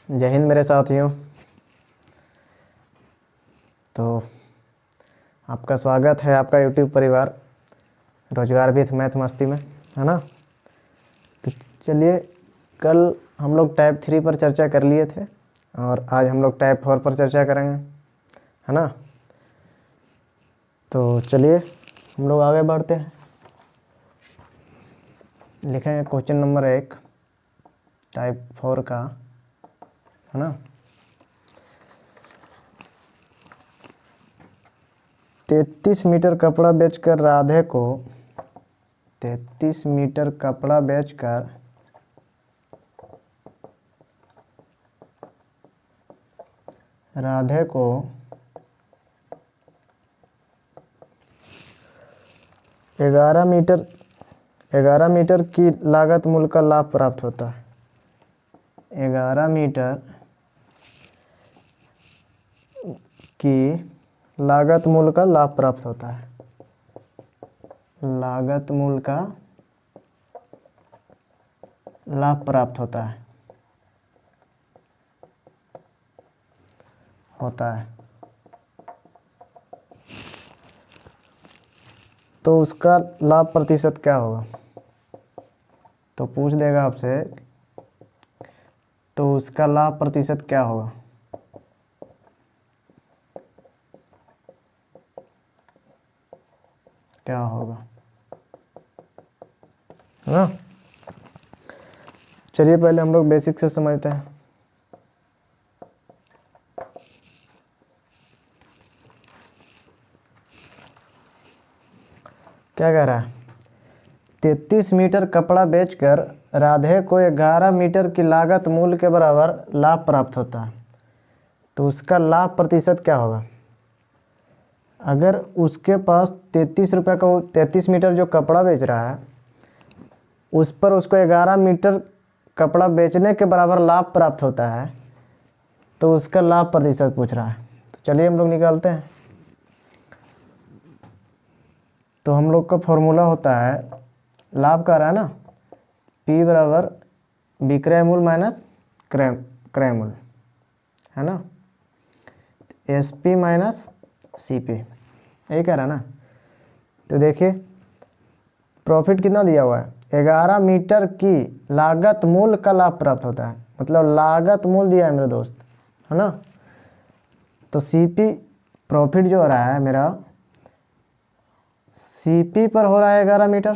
जय हिंद मेरे साथियों। तो आपका स्वागत है आपका यूट्यूब परिवार रोजगार विथ मैथ मस्ती में, है ना। तो चलिए, कल हम लोग टाइप 3 पर चर्चा कर लिए थे और आज हम लोग टाइप 4 पर चर्चा करेंगे, है ना। तो चलिए हम लोग आगे बढ़ते हैं। लिखेंगे क्वेश्चन नंबर 1 टाइप 4 का, है ना। 33 मीटर कपड़ा बेचकर राधे को 33 मीटर कपड़ा बेचकर राधे को 11 मीटर की लागत मूल्य का लाभ प्राप्त होता है। 11 मीटर की लागत मूल्य का लाभ प्राप्त होता है। लागत मूल्य का लाभ प्राप्त होता है तो उसका लाभ प्रतिशत क्या होगा। तो पूछ देगा आपसे, तो उसका लाभ प्रतिशत क्या होगा। क्या होगा, है ना। चलिए पहले हम लोग बेसिक से समझते हैं। क्या कह रहा है, 33 मीटर कपड़ा बेचकर राधे को 11 मीटर की लागत मूल्य के बराबर लाभ प्राप्त होता है। तो उसका लाभ प्रतिशत क्या होगा। अगर उसके पास 33 रुपये का 33 मीटर जो कपड़ा बेच रहा है उस पर उसको 11 मीटर कपड़ा बेचने के बराबर लाभ प्राप्त होता है तो उसका लाभ प्रतिशत पूछ रहा है। तो चलिए हम लोग निकालते हैं। तो हम लोग का फॉर्मूला होता है, लाभ का रहा है ना, P बराबर विक्रय मूल्य माइनस क्रय मूल्य, है ना। SP माइनस CP, यही कह रहा है ना। तो देखिए प्रॉफिट कितना दिया हुआ है, 11 मीटर की लागत मूल्य का लाभ प्राप्त होता है, मतलब लागत मूल्य दिया है मेरे दोस्त, है ना। तो CP प्रॉफिट जो हो रहा है मेरा CP पर हो रहा है 11 मीटर,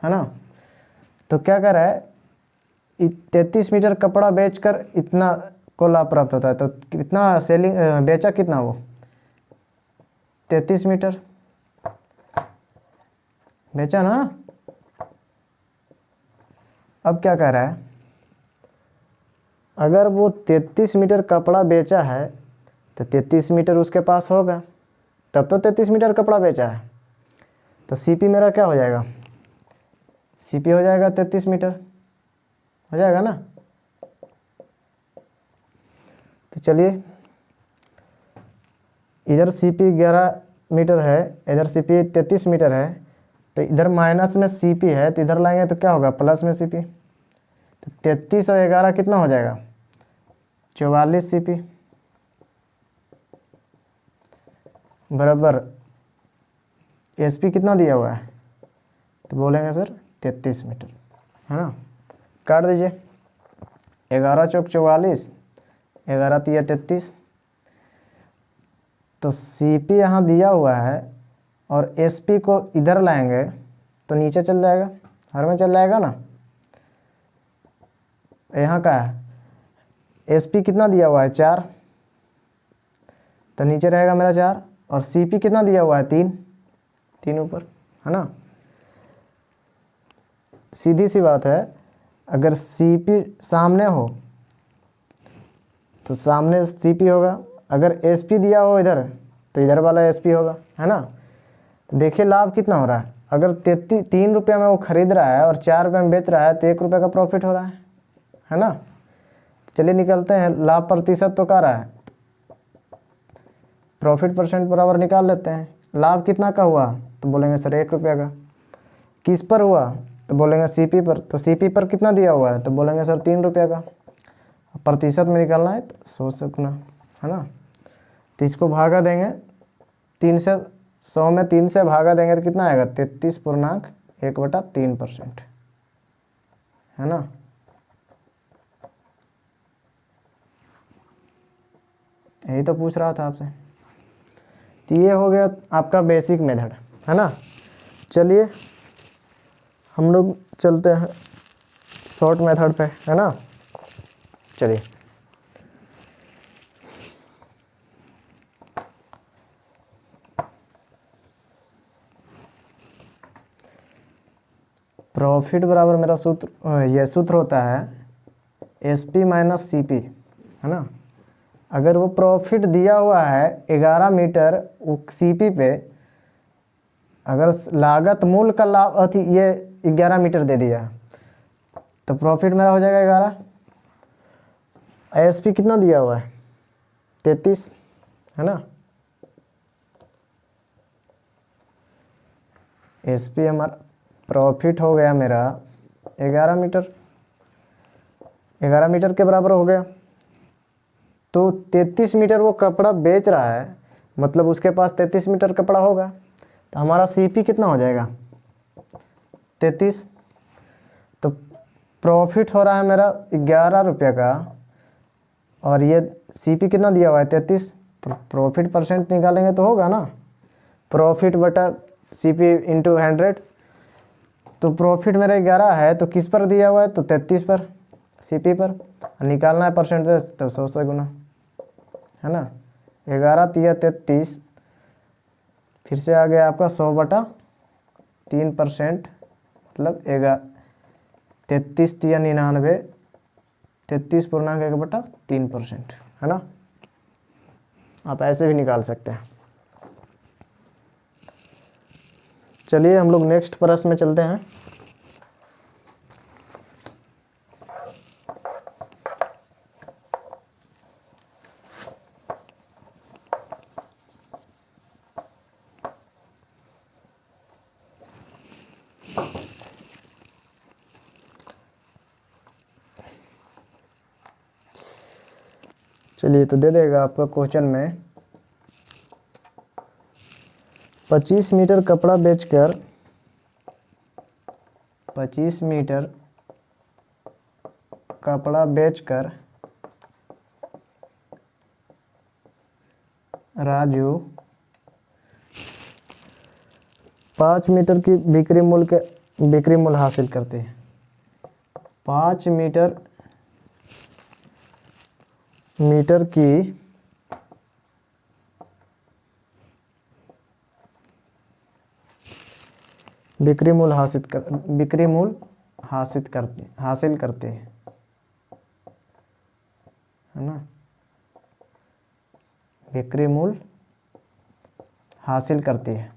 है ना। तो क्या कर रहा है, 33 मीटर कपड़ा बेचकर इतना को लाभ प्राप्त होता है। तो कितना सेलिंग बेचा, कितना वो 33 मीटर बेचा ना। अब क्या कह रहा है, अगर वो 33 मीटर कपड़ा बेचा है तो 33 मीटर उसके पास होगा, तब तो 33 मीटर कपड़ा बेचा है। तो CP मेरा क्या हो जाएगा, CP हो जाएगा 33 मीटर, हो जाएगा ना। तो चलिए इधर CP 11 मीटर है, इधर CP 33 मीटर है, तो इधर माइनस में CP है, तो इधर लाएंगे तो क्या होगा, प्लस में CP। तो 33 और 11 कितना हो जाएगा, 44 CP बराबर SP कितना दिया हुआ है, तो बोलेंगे सर 33 मीटर, है ना। काट दीजिए, 11 चौक 44, 11 तिया 33। तो CP यहाँ दिया हुआ है और SP को इधर लाएंगे तो नीचे चल जाएगा, हर में चल जाएगा ना। यहाँ का है SP कितना दिया हुआ है 4, तो नीचे रहेगा मेरा 4, और CP कितना दिया हुआ है 3 ऊपर, है ना। सीधी सी बात है, अगर CP सामने हो तो सामने CP होगा, अगर SP दिया हो इधर तो इधर वाला SP होगा, है ना। देखिए लाभ कितना हो रहा है, अगर 3 रुपये में वो खरीद रहा है और 4 रुपये में बेच रहा है तो 1 रुपये का प्रॉफिट हो रहा है ना। चलिए निकलते हैं, लाभ प्रतिशत तो क्या रहा है, प्रॉफिट परसेंट बराबर निकाल लेते हैं। लाभ कितना का हुआ, तो बोलेंगे सर 1 रुपये का। किस पर हुआ, तो बोलेंगे CP पर। तो CP पर कितना दिया हुआ है, तो बोलेंगे सर 3 रुपये का। प्रतिशत में निकालना है तो 100 से गुना, है ना। तो इसको भागा देंगे 3 से, 100 में 3 से भागा देंगे तो कितना आएगा 33.1/3%, है ना। यही तो पूछ रहा था आपसे। तो ये हो गया आपका बेसिक मेथड, है ना। चलिए हम लोग चलते हैं शॉर्ट मेथड पे, है ना। चलिए प्रॉफिट बराबर मेरा सूत्र, ये सूत्र होता है SP माइनस CP, है ना। अगर वो प्रॉफिट दिया हुआ है 11 मीटर, वो CP पे अगर लागत मूल का लाभ अति ये 11 मीटर दे दिया तो प्रॉफिट मेरा हो जाएगा 11। SP कितना दिया हुआ है 33, है ना। SP हमारा प्रॉफिट हो गया मेरा 11 मीटर, 11 मीटर के बराबर हो गया। तो 33 मीटर वो कपड़ा बेच रहा है, मतलब उसके पास 33 मीटर कपड़ा होगा। तो हमारा CP कितना हो जाएगा 33। तो प्रॉफिट हो रहा है मेरा 11 रुपये का, और ये CP कितना दिया हुआ है 33। प्रॉफिट परसेंट निकालेंगे तो होगा ना, प्रॉफिट बटा CP इंटू 100। तो प्रॉफिट मेरा 11 है तो किस पर दिया हुआ है तो 33 पर, CP पर। निकालना है परसेंटेज तो 100 से गुना, है ना। 11 तिया 33, फिर से आ गया आपका 100/3%, मतलब 33 तिया 99, 33.1/3%, है ना। आप ऐसे भी निकाल सकते हैं। चलिए हम लोग नेक्स्ट प्रश्न में चलते हैं। चलिए तो दे देगा आपका क्वेश्चन में 25 मीटर कपड़ा बेचकर 25 मीटर कपड़ा बेचकर राजू 5 मीटर की बिक्री मूल्य हासिल करते हैं। 5 मीटर की बिक्री मूल्य हासिल करते हैं, है ना। बिक्री मूल्य हासिल करती है,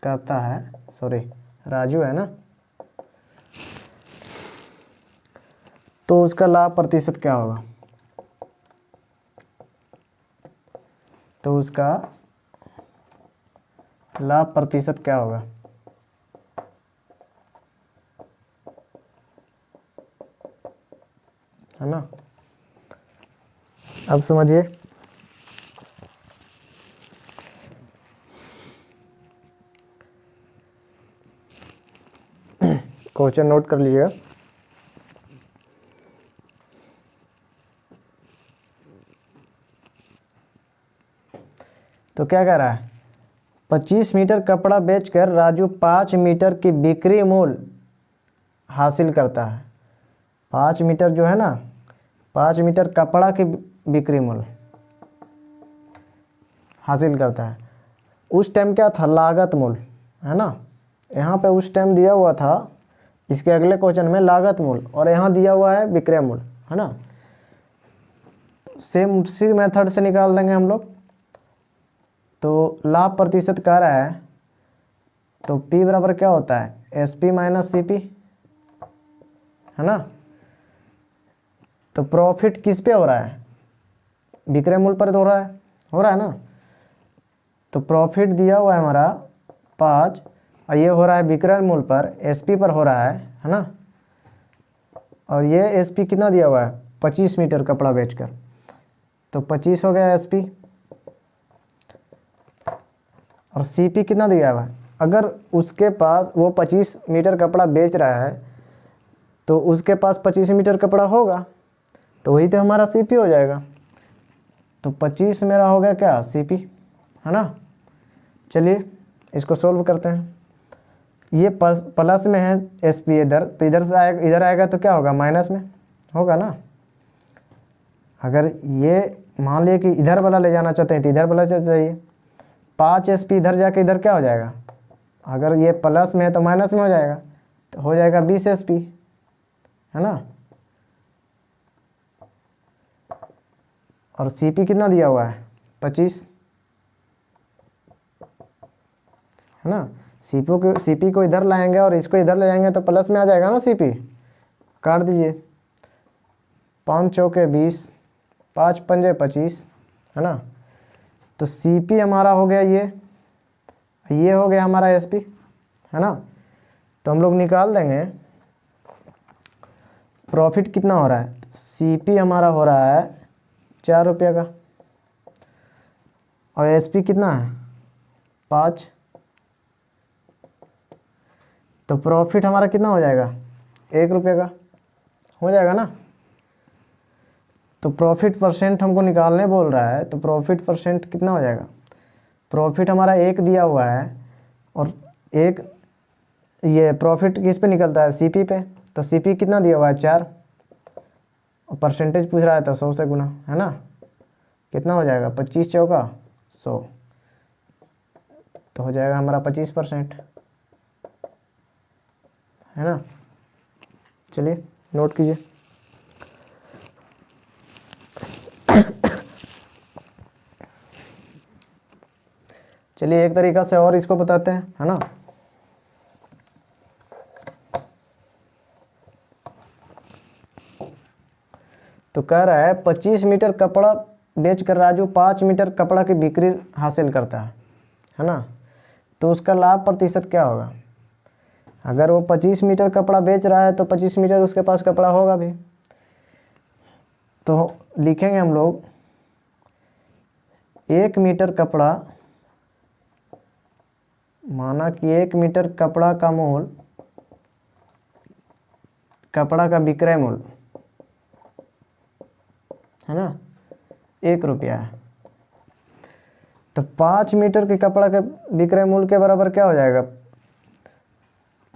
करता है, सॉरी राजू है ना। तो उसका लाभ प्रतिशत क्या होगा, तो उसका लाभ प्रतिशत क्या होगा, है ना। अब समझिए, क्वेश्चन नोट कर लीजिएगा। तो क्या कह रहा है, 25 मीटर कपड़ा बेचकर राजू 5 मीटर की बिक्री मूल्य हासिल करता है। 5 मीटर जो है ना, 5 मीटर कपड़ा की बिक्री मूल्य हासिल करता है। उस टाइम क्या था लागत मूल्य, है ना। यहाँ पे उस टाइम दिया हुआ था, इसके अगले क्वेश्चन में लागत मूल्य, और यहाँ दिया हुआ है विक्रय मूल्य, है ना। सेम उसी मेथड से निकाल देंगे हम लोग। तो लाभ प्रतिशत कह रहा है, तो P बराबर क्या होता है SP माइनस CP, है ना। तो प्रॉफिट किस पे हो रहा है, विक्रय मूल्य पर हो रहा है ना। तो प्रॉफिट दिया हुआ है हमारा 5, और ये हो रहा है विक्रय मूल्य पर, SP पर हो रहा है ना। और ये एस पी कितना दिया हुआ है 25 मीटर कपड़ा बेचकर, तो 25 हो गया एस पी। और सी पी कितना दिया हुआ है, अगर उसके पास वो 25 मीटर कपड़ा बेच रहा है तो उसके पास 25 मीटर कपड़ा होगा, तो वही तो हमारा सी पी हो जाएगा। तो 25 मेरा हो गया क्या सी पी, है ना। चलिए इसको सोल्व करते हैं। ये प्लस में है एस पी इधर, तो इधर से आएगा, इधर आएगा तो क्या होगा माइनस में होगा ना। अगर ये मान लिया कि इधर वाला ले जाना चाहते हैं तो इधर वाला चाहिए, 5 एस पी इधर जाके इधर क्या हो जाएगा, अगर ये प्लस में है तो माइनस में हो जाएगा, तो हो जाएगा 20 एस पी, है ना। और सी पी कितना दिया हुआ है 25, है ना। सी पी को इधर लाएंगे और इसको इधर ले जाएंगे तो प्लस में आ जाएगा ना सी पी। काट दीजिए, 5 चौके 20, 5 पंजे 25, है ना। तो सी पी हमारा हो गया ये हो गया हमारा एस पी, है ना। तो हम लोग निकाल देंगे प्रॉफिट कितना हो रहा है। सी पी हमारा हो रहा है 4 रुपये का, और एस पी कितना है 5, तो प्रॉफिट हमारा कितना हो जाएगा 1 रुपये का हो जाएगा ना। तो प्रॉफिट परसेंट हमको निकालने बोल रहा है, तो प्रॉफिट परसेंट कितना हो जाएगा, प्रॉफिट हमारा 1 दिया हुआ है, और एक ये प्रॉफिट किस पे निकलता है सी पी पे, तो सी पी कितना दिया हुआ है 4, और परसेंटेज पूछ रहा है तो 100 से गुना, है ना। कितना हो जाएगा 25 चौका 100, तो हो जाएगा हमारा 25%, है ना। चलिए नोट कीजिए। चलिए एक तरीका से और इसको बताते हैं, है ना। तो कह रहा है 25 मीटर कपड़ा बेचकर राजू 5 मीटर कपड़ा की बिक्री हासिल करता है ना। तो उसका लाभ प्रतिशत क्या होगा। अगर वो 25 मीटर कपड़ा बेच रहा है तो 25 मीटर उसके पास कपड़ा होगा भी, तो लिखेंगे हम लोग 1 मीटर कपड़ा, माना कि 1 मीटर कपड़ा का मूल, कपड़ा का विक्रय मूल्य, है ना 1 रुपया है। तो 5 मीटर के कपड़ा के विक्रय मूल्य के बराबर क्या हो जाएगा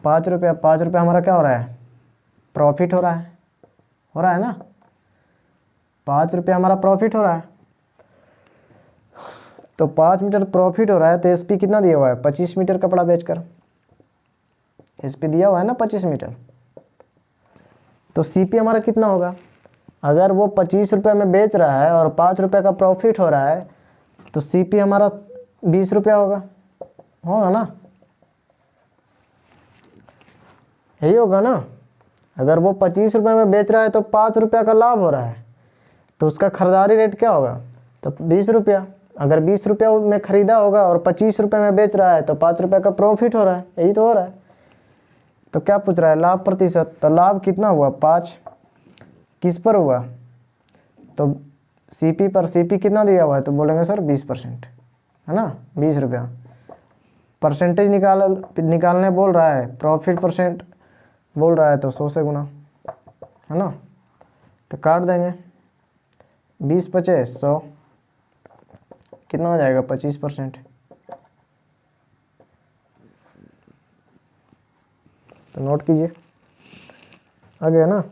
5 रुपया। 5 रुपया हमारा क्या हो रहा है प्रॉफिट हो रहा है ना। 5 रुपया हमारा प्रॉफिट हो रहा है, तो 5 मीटर प्रॉफिट हो रहा है, तो एस पी कितना दिया हुआ है 25 मीटर कपड़ा बेचकर, एस पी दिया हुआ है ना 25 मीटर। तो सी पी हमारा कितना होगा, अगर वो 25 रुपये में बेच रहा है और 5 रुपये का प्रॉफिट हो रहा है, तो सी पी हमारा 20 रुपया होगा ना, यही होगा ना। अगर वो 25 रुपये में बेच रहा है तो 5 रुपया का लाभ हो रहा है, तो उसका खरीदारी रेट क्या होगा तो 20 रुपया। अगर 20 रुपया में खरीदा होगा और 25 रुपये में बेच रहा है तो 5 रुपये का प्रॉफिट हो रहा है, यही तो हो रहा है। तो क्या पूछ रहा है लाभ प्रतिशत, तो लाभ कितना हुआ 5, किस पर हुआ तो सी पी पर। सी पी कितना दिया हुआ है तो बोलेंगे सर 20%, है ना 20 रुपया। परसेंटेज निकालने बोल रहा है, प्रॉफिट परसेंट बोल रहा है, तो 100 से गुना, है ना। तो काट देंगे 20 पचे 100, कितना हो जाएगा 25%। तो नोट कीजिए, आ गया ना।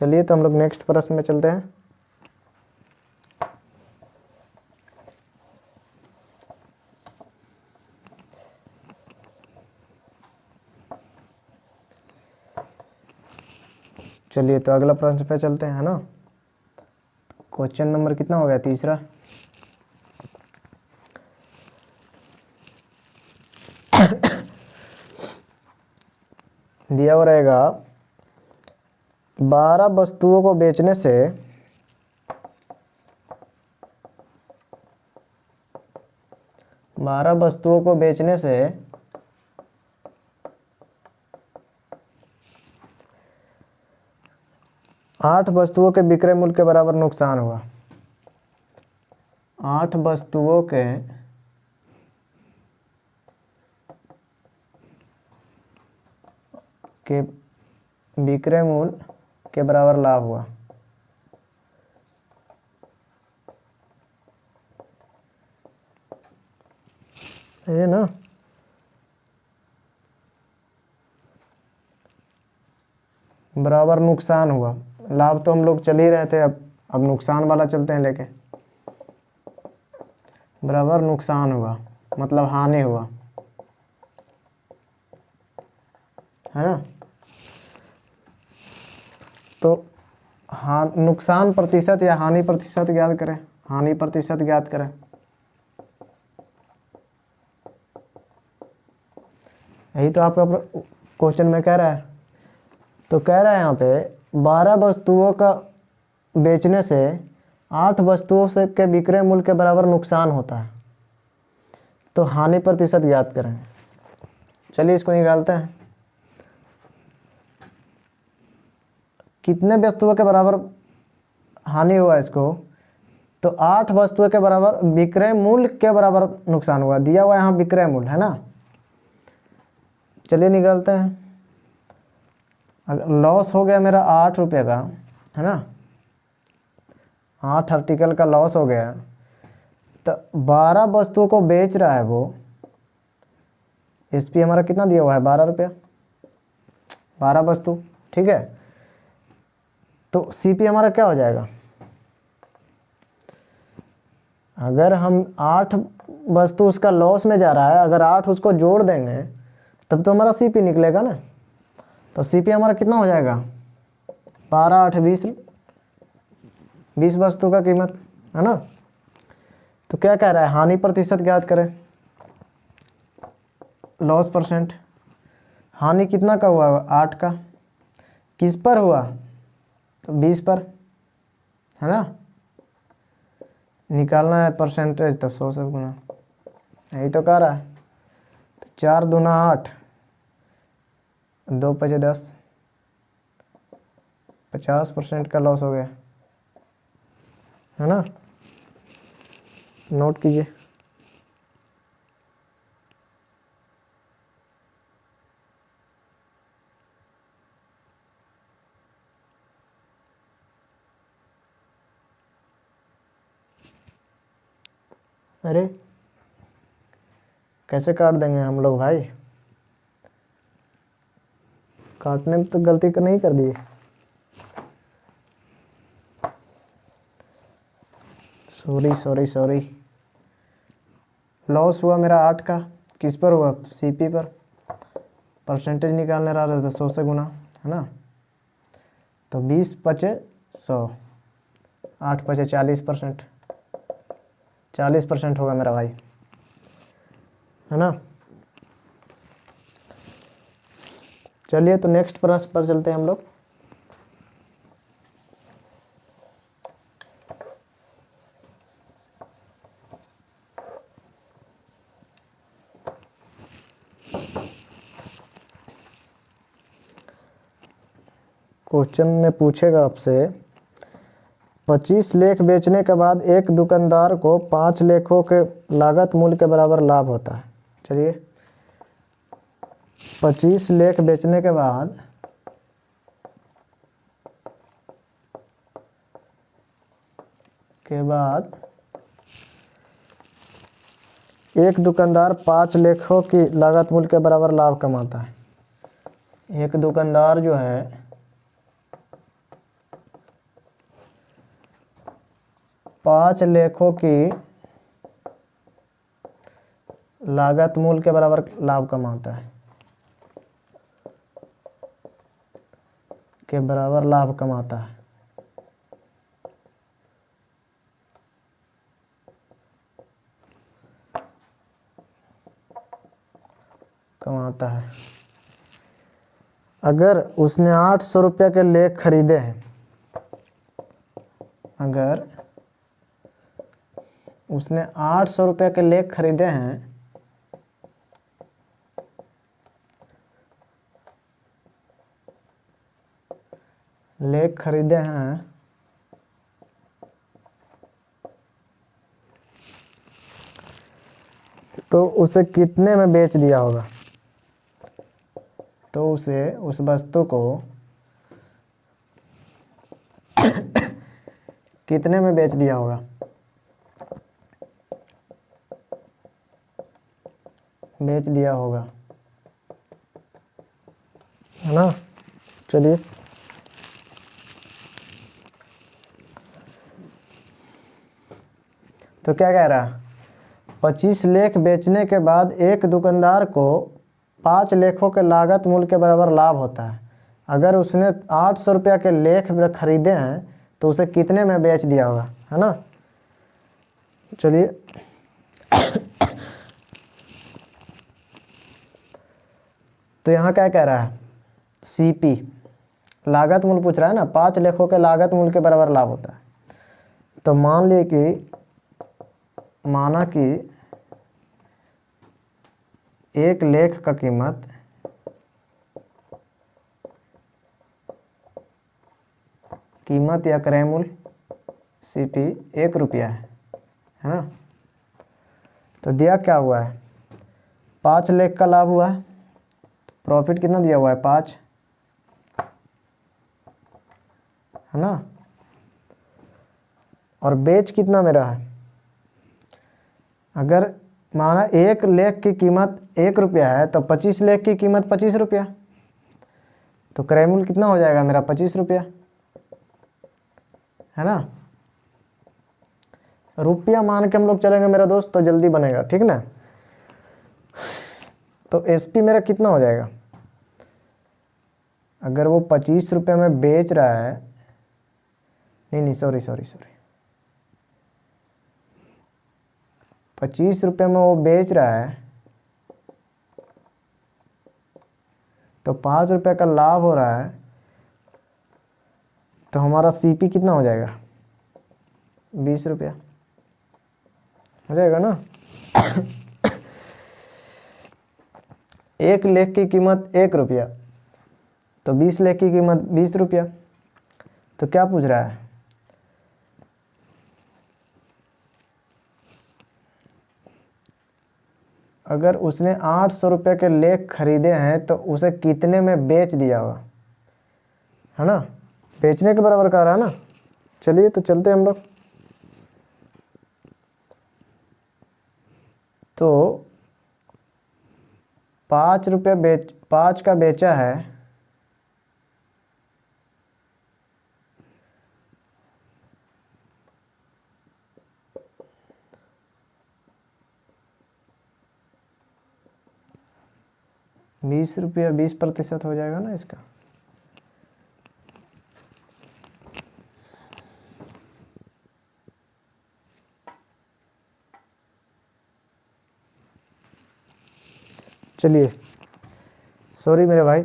चलिए तो हम लोग नेक्स्ट प्रश्न में चलते हैं। चलिए तो अगला प्रश्न पे चलते हैं, है ना। क्वेश्चन नंबर कितना हो गया तीसरा। दिया हुआ रहेगा 12 वस्तुओं को बेचने से 12 वस्तुओं को बेचने से 8 वस्तुओं के विक्रय मूल्य के बराबर नुकसान हुआ। 8 वस्तुओं के विक्रय मूल्य के बराबर लाभ हुआ। ये ना, बराबर नुकसान हुआ। लाभ तो हम लोग चल ही रहे थे, अब नुकसान वाला चलते हैं लेके। बराबर नुकसान हुआ मतलब हानि हुआ, है ना। तो हाँ, नुकसान प्रतिशत या हानि प्रतिशत ज्ञात करें। हानि प्रतिशत ज्ञात करें। यही तो आपका क्वेश्चन में कह रहा है। तो कह रहा है यहाँ पे 12 वस्तुओं का बेचने से 8 वस्तुओं से के विक्रय मूल्य के बराबर नुकसान होता है, तो हानि प्रतिशत ज्ञात करें। चलिए इसको निकालते हैं। कितने वस्तुओं के बराबर हानि हुआ इसको, तो 8 वस्तुओं के बराबर विक्रय मूल्य के बराबर नुकसान हुआ। दिया हुआ यहाँ विक्रय मूल्य, है ना। चलिए निकालते हैं। अगर लॉस हो गया मेरा 8 रुपये का, है ना, 8 आर्टिकल का लॉस हो गया, तो 12 वस्तुओं को बेच रहा है वो। एस पी हमारा कितना दिया हुआ है, 12 रुपये, 12 वस्तु, ठीक है। तो सी पी हमारा क्या हो जाएगा, अगर हम 8 वस्तु उसका लॉस में जा रहा है, अगर 8 उसको जोड़ देंगे तब तो हमारा सी पी निकलेगा ना। तो सी पी हमारा कितना हो जाएगा, 12 8 20, 20 वस्तु का कीमत, है ना। तो क्या कह रहा है, हानि प्रतिशत ज्ञात करें, लॉस परसेंट। हानि कितना का हुआ, 8 का, किस पर हुआ, तो 20 पर, है ना। निकालना है परसेंटेज, तो 100 से गुना, यही तो कह रहा है। तो 4 दूना 8, 2 पचे 10, 50% का लॉस हो गया, है ना। नोट कीजिए। अरे कैसे काट देंगे हम लोग भाई, काटने में तो गलती कर नहीं कर दी। Sorry sorry sorry. लॉस हुआ मेरा 8 का, किस पर हुआ, सीपी पर। परसेंटेज निकालने रहा था 100 से गुना, है ना। तो 20 पचे 100, 8 पचे 40%, 40% होगा मेरा भाई, है ना। चलिए तो नेक्स्ट प्रश्न पर चलते हैं हम लोग। क्वेश्चन में पूछेगा आपसे, 25 लेख बेचने के बाद एक दुकानदार को 5 लेखों के लागत मूल्य के बराबर लाभ होता है। चलिए 25 लेख बेचने के बाद एक दुकानदार 5 लेखों की लागत मूल्य के बराबर लाभ कमाता है। एक दुकानदार जो है 5 लेखों की लागत मूल्य के बराबर लाभ कमाता है, के बराबर लाभ कमाता है। अगर उसने 800 रुपये के लेख खरीदे हैं, अगर उसने 800 रुपये के लेख खरीदे हैं, लेख लेख खरीदे हैं तो उसे कितने में बेच दिया होगा? तो उसे उस वस्तु को कितने में बेच दिया होगा? बेच दिया होगा, है ना। चलिए तो क्या कह रहा है, 25 लेख बेचने के बाद एक दुकानदार को 5 लेखों के लागत मूल्य के बराबर लाभ होता है। अगर उसने 800 रुपया के लेख खरीदे हैं तो उसे कितने में बेच दिया होगा, है ना। चलिए तो यहाँ क्या कह रहा है, सीपी लागत मूल्य पूछ रहा है ना, 5 लेखों के लागत मूल्य के बराबर लाभ होता है। तो माना कि एक लेख का कीमत या क्रय मूल्य सीपी 1 रुपया है ना। तो दिया क्या हुआ है, 5 लेख का लाभ हुआ है, प्रॉफिट कितना दिया हुआ है 5, है ना। और बेच कितना में रहा है, अगर माना एक लेख की कीमत 1 रुपया है तो 25 लेख की कीमत 25 रुपया, तो क्रय मूल्य कितना हो जाएगा मेरा 25 रुपया, है ना। रुपया मान के हम लोग चलेंगे मेरा दोस्त तो जल्दी बनेगा, ठीक ना। तो एसपी मेरा कितना हो जाएगा, अगर वो 25 रुपये में बेच रहा है, नहीं सॉरी 25 रुपये में वो बेच रहा है तो 5 रुपये का लाभ हो रहा है, तो हमारा सीपी कितना हो जाएगा 20 रुपया हो जाएगा ना। एक लेख की कीमत 1 रुपया तो 20 लेख की कीमत 20 रुपया। तो क्या पूछ रहा है, अगर उसने 800 रुपये के लेख खरीदे हैं तो उसे कितने में बेच दिया होगा, है ना। बेचने के बराबर कह रहा है ना। चलिए तो चलते हम लोग। तो 5 का बेचा है, ₹20 20% हो जाएगा ना इसका। चलिए सॉरी मेरे भाई,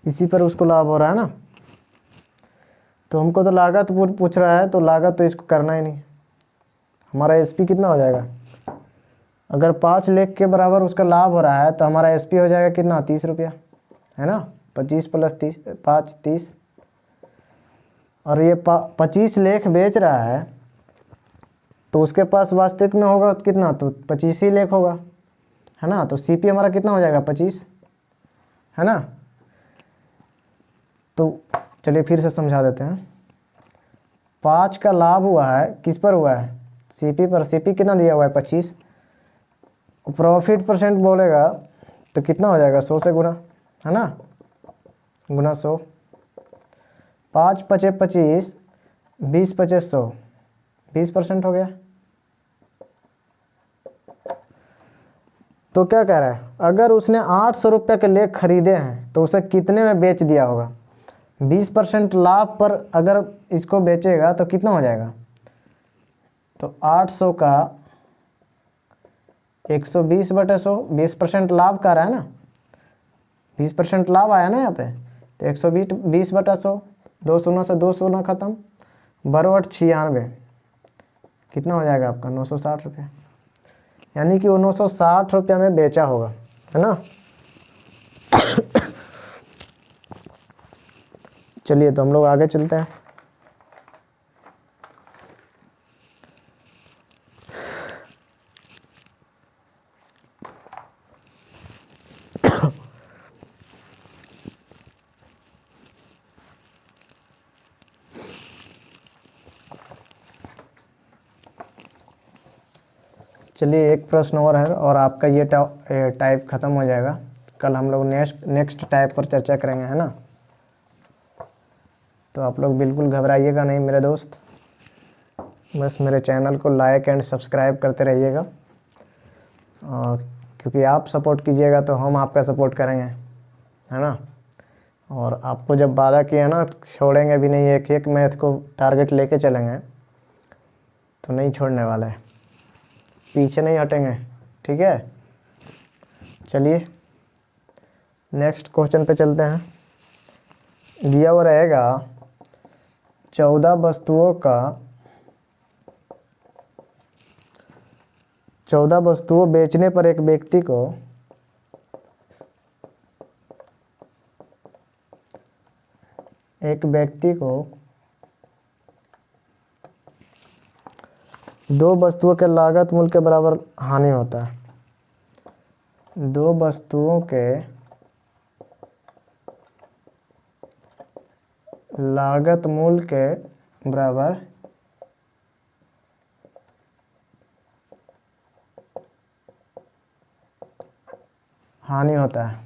इसी पर उसको लाभ हो रहा है ना। तो हमको तो लागत पूछ रहा है, तो लागत तो इसको करना ही नहीं। हमारा एसपी कितना हो जाएगा, अगर 5 लेख के बराबर उसका लाभ हो रहा है तो हमारा एसपी हो जाएगा कितना 30 रुपया, है ना। 25 + 30 5 30, और ये 25 लेख बेच रहा है तो उसके पास वास्तविक में होगा कितना, तो 25 ही लेख होगा, है ना। तो सीपी हमारा कितना हो जाएगा 25, है ना। तो चलिए फिर से समझा देते हैं। 5 का लाभ हुआ है, किस पर हुआ है, सीपी पर। सीपी कितना दिया हुआ है 25, प्रॉफिट परसेंट बोलेगा तो कितना हो जाएगा 100 से गुना, है ना, गुना 100। 5 × 5 = 25, 20 × 5 = 100, 20% हो गया। तो क्या कह रहा है, अगर उसने 800 रुपये के लेख खरीदे हैं तो उसे कितने में बेच दिया होगा। 20% लाभ पर अगर इसको बेचेगा तो कितना हो जाएगा, तो 800 का 120/100, 20% लाभ का रहा है ना, 20% लाभ आया ना यहाँ पे। तो 120/100, 2 शून्य से 2 शून्य खत्म, 12×8 = 96, कितना हो जाएगा आपका 960 रुपये। यानी कि वो 960 रुपये में बेचा होगा, है ना। चलिए तो हम लोग आगे चलते हैं। चलिए एक प्रश्न और है और आपका ये टाइप ख़त्म हो जाएगा। कल हम लोग नेक्स्ट टाइप पर चर्चा करेंगे, है ना। तो आप लोग बिल्कुल घबराइएगा नहीं मेरे दोस्त, बस मेरे चैनल को लाइक एंड सब्सक्राइब करते रहिएगा, क्योंकि आप सपोर्ट कीजिएगा तो हम आपका सपोर्ट करेंगे, है ना। और आपको जब वादा किया ना छोड़ेंगे भी नहीं, एक एक मैथ को टारगेट लेके चलेंगे, तो नहीं छोड़ने वाले, पीछे नहीं हटेंगे, ठीक है। चलिए नेक्स्ट क्वेश्चन पे चलते हैं। दिया हुआ रहेगा 14 वस्तुओं बेचने पर एक व्यक्ति को 2 वस्तुओं के लागत मूल्य के बराबर हानि होता है। 2 वस्तुओं के लागत मूल्य के बराबर हानि होता है।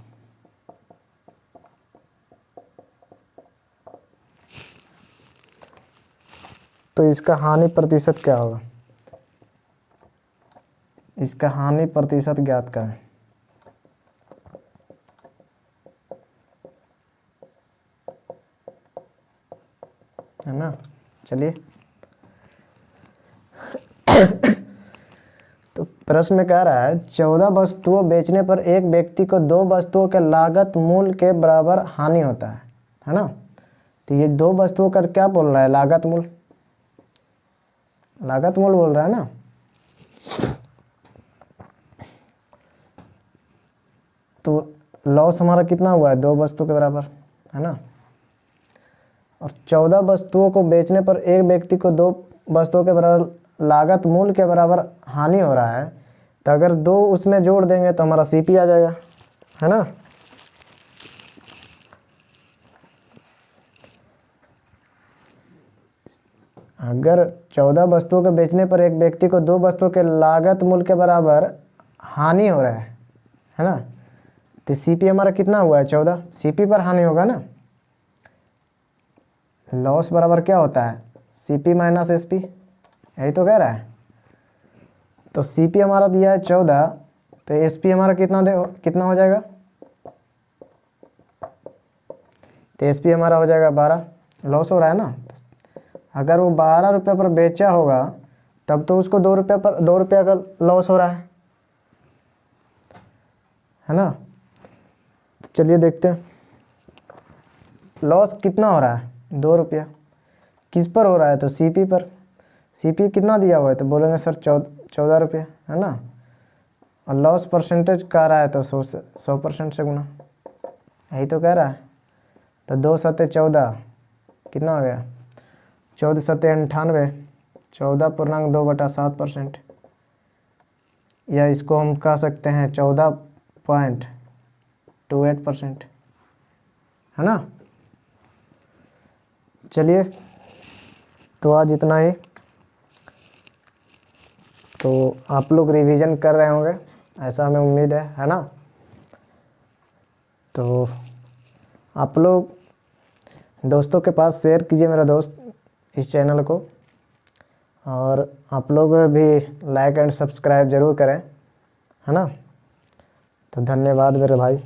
तो इसका हानि प्रतिशत क्या होगा? इसका हानि प्रतिशत ज्ञात करें। है ना। चलिए तो प्रश्न में कह रहा है 14 वस्तुओं बेचने पर एक व्यक्ति को 2 वस्तुओं के लागत मूल्य के बराबर हानि होता है ना। तो ये 2 वस्तुओं का क्या बोल रहा है? लागत मूल्य बोल रहा है ना। तो लॉस हमारा कितना हुआ है? 2 वस्तु के बराबर, है ना। और 14 वस्तुओं को बेचने पर एक व्यक्ति को 2 वस्तुओं के बराबर लागत मूल्य के बराबर हानि हो रहा है, तो अगर 2 उसमें जोड़ देंगे तो हमारा सीपी आ जाएगा, है ना। अगर 14 वस्तुओं के बेचने पर एक व्यक्ति को 2 वस्तुओं के लागत मूल्य के बराबर हानि हो रहा है ना, तो सीपी हमारा कितना हुआ है? 14। सीपी पर हानि होगा ना। लॉस बराबर क्या होता है? सीपी माइनस एसपी, यही तो कह रहा है। तो सीपी हमारा दिया है 14, तो एसपी हमारा कितना हो जाएगा? तो एसपी हमारा हो जाएगा 12। लॉस हो रहा है ना। अगर वो 12 रुपये पर बेचा होगा तब तो उसको 2 रुपये का लॉस हो रहा है ना। तो चलिए देखते हैं लॉस कितना हो रहा है। 2 रुपया किस पर हो रहा है? तो सीपी पर। सीपी कितना दिया हुआ है? तो बोलेंगे सर 14 रुपये, है ना। और लॉस परसेंटेज कह रहा है तो 100% से गुना, यही तो कह रहा है। तो 2 सत्ते 14 कितना हो गया? 14 सत्ते 98, 14.2/7%, या इसको हम कह सकते हैं 14.28%, है ना। चलिए तो आज इतना ही। तो आप लोग रिवीजन कर रहे होंगे, ऐसा हमें उम्मीद है ना। तो आप लोग दोस्तों के पास शेयर कीजिए मेरा दोस्त इस चैनल को, और आप लोग भी लाइक एंड सब्सक्राइब ज़रूर करें, है ना। तो धन्यवाद मेरे भाई।